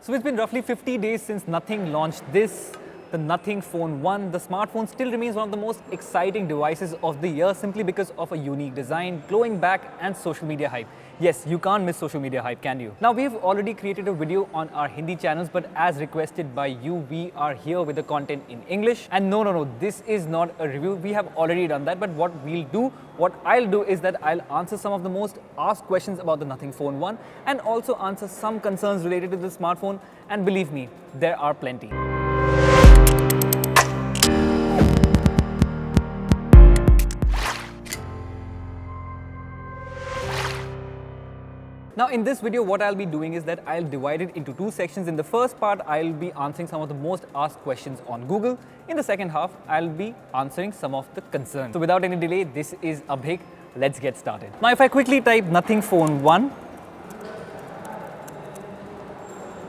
So it's been roughly 50 days since Nothing launched this, the Nothing Phone 1. The smartphone still remains one of the most exciting devices of the year simply because of a unique design, glowing back and social media hype. Yes, you can't miss social media hype, can you? Now we've already created a video on our Hindi channels, but as requested by you, we are here with the content in English. And no, this is not a review. We have already done that, but what I'll do is that I'll answer some of the most asked questions about the Nothing Phone 1 and also answer some concerns related to the smartphone. And believe me, there are plenty. Now in this video, what I'll be doing is that I'll divide it into two sections. In the first part, I'll be answering some of the most asked questions on Google. In the second half, I'll be answering some of the concerns. So without any delay, this is Abhik. Let's get started. Now if I quickly type Nothing Phone 1,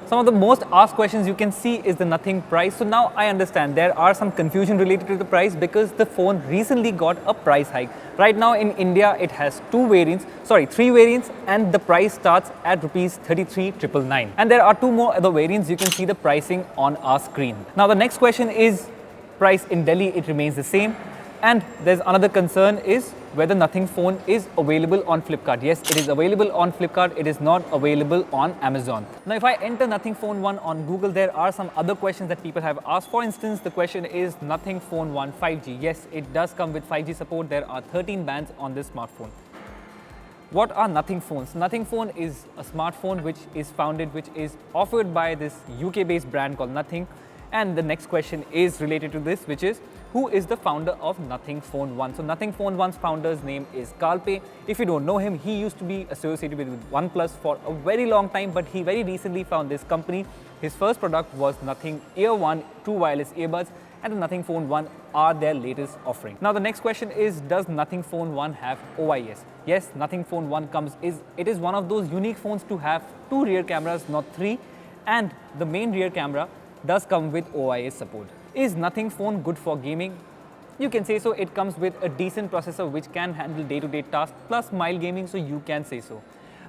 some of the most asked questions you can see is the Nothing price. So now I understand there are some confusion related to the price because the phone recently got a price hike. Right now in India, it has three variants, and the price starts at rupees 33,999. And there are two more other variants. You can see the pricing on our screen. Now the next question is price in Delhi, it remains the same. And there's another concern is whether Nothing Phone is available on Flipkart. Yes, it is available on Flipkart. It is not available on Amazon. Now, if I enter Nothing Phone 1 on Google, there are some other questions that people have asked. For instance, the question is Nothing Phone 1 5G. Yes, it does come with 5G support. There are 13 bands on this smartphone. What are Nothing phones? Nothing Phone is a smartphone which is offered by this UK-based brand called Nothing. And the next question is related to this, which is who is the founder of Nothing Phone 1? So Nothing Phone 1's founder's name is Kalpe. If you don't know him, he used to be associated with OnePlus for a very long time, but he very recently found this company. His first product was Nothing Ear 1 True Wireless Earbuds, and the Nothing Phone 1 are their latest offering. Now the next question is, does Nothing Phone 1 have OIS? Yes, Nothing Phone 1 it is one of those unique phones to have two rear cameras, not three, and the main rear camera does come with OIS support. Is Nothing Phone good for gaming? You can say so. It comes with a decent processor which can handle day-to-day tasks plus mild gaming, so you can say so.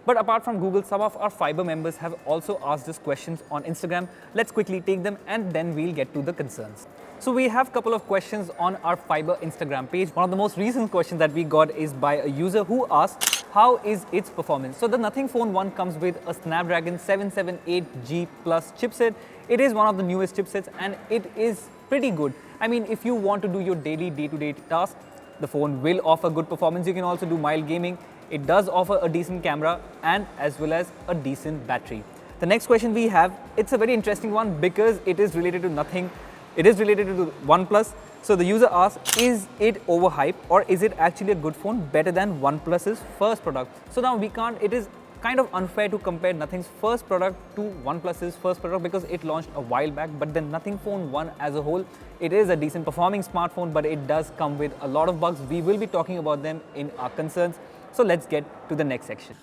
But apart from Google, some of our Fiber members have also asked us questions on Instagram. Let's quickly take them and then we'll get to the concerns. So we have a couple of questions on our Fiber Instagram page. One of the most recent questions that we got is by a user who asked, how is its performance? So the Nothing Phone 1 comes with a Snapdragon 778G Plus chipset. It is one of the newest chipsets and it is pretty good. I mean, if you want to do your daily day-to-day tasks, the phone will offer good performance. You can also do mild gaming. It does offer a decent camera and as well as a decent battery. The next question we have, it's a very interesting one because it is related to Nothing. It is related to OnePlus. So the user asks, is it overhyped or is it actually a good phone, better than OnePlus's first product? So now it is kind of unfair to compare Nothing's first product to OnePlus's first product because it launched a while back, but then Nothing Phone 1 as a whole, it is a decent performing smartphone, but it does come with a lot of bugs. We will be talking about them in our concerns. So let's get to the next section.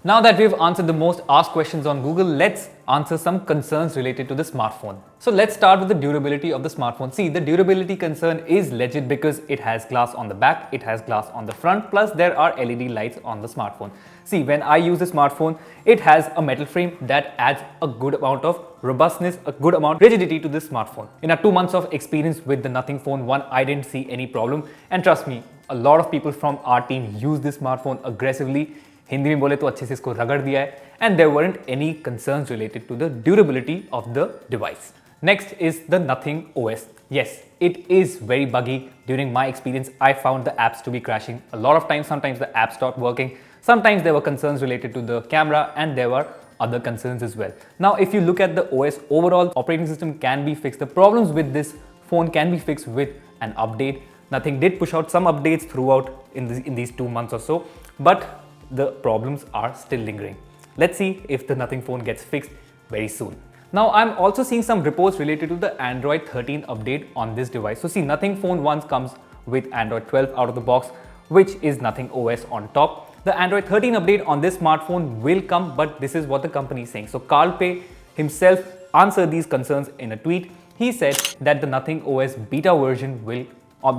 Now that we've answered the most asked questions on Google, let's answer some concerns related to the smartphone. So let's start with the durability of the smartphone. See, the durability concern is legit because it has glass on the back, it has glass on the front, plus there are LED lights on the smartphone. See, when I use the smartphone, it has a metal frame that adds a good amount of robustness, a good amount of rigidity to this smartphone. In our 2 months of experience with the Nothing Phone 1, I didn't see any problem. And trust me, a lot of people from our team use this smartphone aggressively. Hindi में बोले तो अच्छे से इसको रगड़ दिया है, and there weren't any concerns related to the durability of the device. Next is the Nothing OS. Yes, it is very buggy. During my experience, I found the apps to be crashing a lot of times. Sometimes the app stopped working. Sometimes there were concerns related to the camera and there were other concerns as well. Now, if you look at the OS, overall operating system can be fixed. The problems with this phone can be fixed with an update. Nothing did push out some updates throughout in these 2 months or so, but the problems are still lingering. Let's see if the Nothing Phone gets fixed very soon. Now, I'm also seeing some reports related to the Android 13 update on this device. So see, Nothing Phone 1 comes with Android 12 out of the box, which is Nothing OS on top. The Android 13 update on this smartphone will come, but this is what the company is saying. So Kalpe himself answered these concerns in a tweet. He said that the Nothing OS beta version will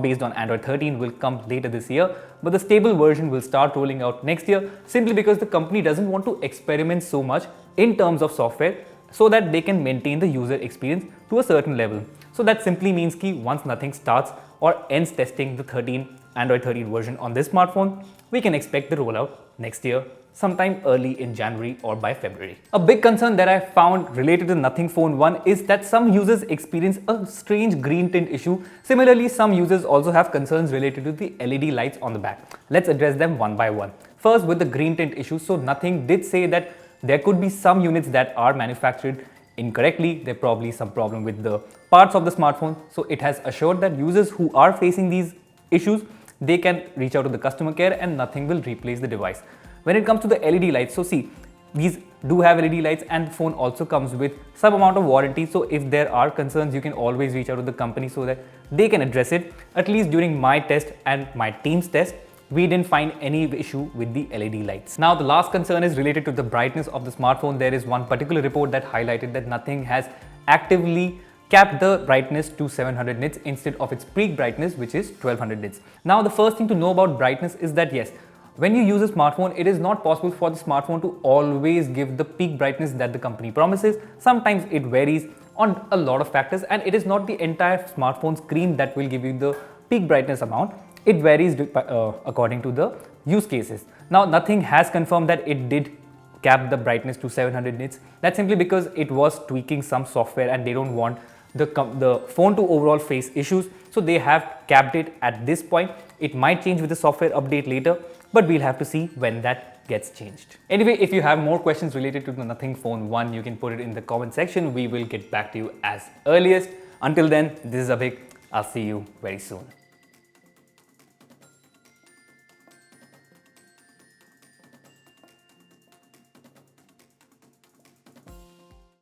based on Android 13 will come later this year, but the stable version will start rolling out next year simply because the company doesn't want to experiment so much in terms of software so that they can maintain the user experience to a certain level. So that simply means that once Nothing starts or ends testing the Android 13 version on this smartphone, we can expect the rollout next year, sometime early in January or by February. A big concern that I found related to Nothing Phone 1 is that some users experience a strange green tint issue. Similarly, some users also have concerns related to the LED lights on the back. Let's address them one by one. First, with the green tint issue, so Nothing did say that there could be some units that are manufactured incorrectly. There's probably some problem with the parts of the smartphone. So it has assured that users who are facing these issues, they can reach out to the customer care and Nothing will replace the device. When it comes to the LED lights, so see, these do have LED lights and the phone also comes with some amount of warranty. So if there are concerns, you can always reach out to the company so that they can address it. At least during my test and my team's test, we didn't find any issue with the LED lights. Now, the last concern is related to the brightness of the smartphone. There is one particular report that highlighted that Nothing has actively capped the brightness to 700 nits instead of its peak brightness, which is 1200 nits. Now, the first thing to know about brightness is that yes, when you use a smartphone, it is not possible for the smartphone to always give the peak brightness that the company promises. Sometimes it varies on a lot of factors, and it is not the entire smartphone screen that will give you the peak brightness amount. It varies according to the use cases. Now, Nothing has confirmed that it did cap the brightness to 700 nits. That's simply because it was tweaking some software and they don't want the phone to overall face issues. So they have capped it at this point. It might change with the software update later, but we'll have to see when that gets changed. Anyway, if you have more questions related to the Nothing Phone 1, you can put it in the comment section. We will get back to you as earliest. Until then, this is Abhik. I'll see you very soon.